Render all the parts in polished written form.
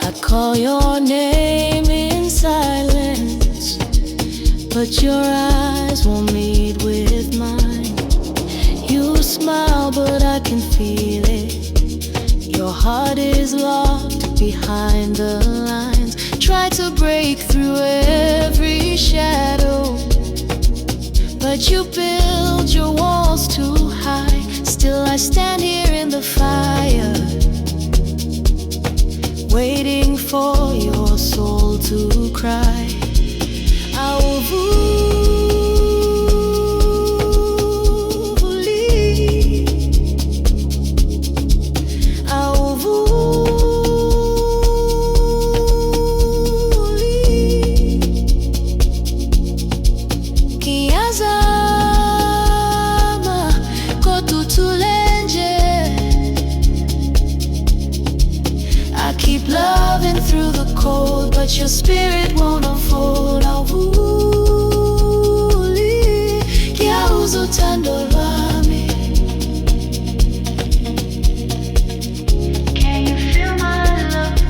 I call your name in silence, but your eyes won't meet with mine. You smile, but I can feel it. Your heart is locked behind the lines. Try to break through every shadow, but you build your walls too high. Still I stand here in the fire, waiting for your soul to cry. Awuvuli, Awuvuli, Ngiyazama, kodwa uthule. I keep loving through the cold, but your spirit won't unfold. Awuvuli, ngiyawuzwa uthando lwami. Can you feel my love?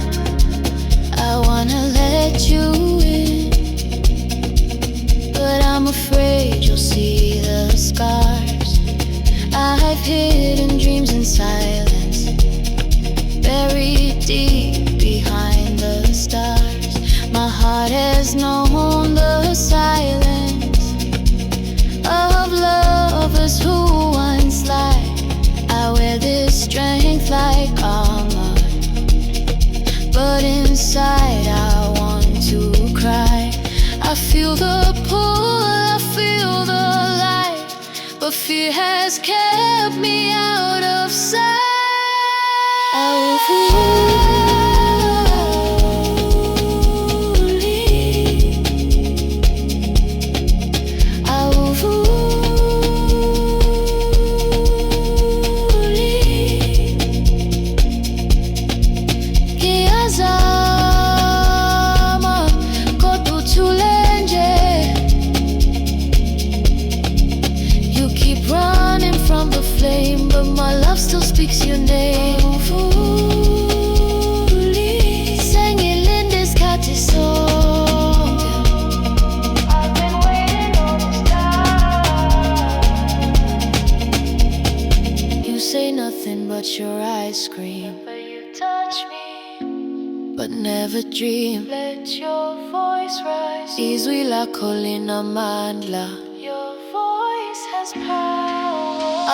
I wanna let you in, but I'm afraid you'll see the scars. I've hidden dreams in silence, buried deep behind the stars. My heart has known the silence of lovers who once lied. I wear this strength like armor, but inside I want to cry. I feel the pull, I feel the light, but fear has kept me out of sight. Ngiyazama, kodwa uthule nje. You keep running from the flame, but my love still speaks your name. Awuvuli, sengilinde isikhathi sonke. I've been waiting all this time. You say nothing, but your eyes scream. But you touch me, but never dream. Let your voice rise. Izwi lakho linamandla. Your voice has power.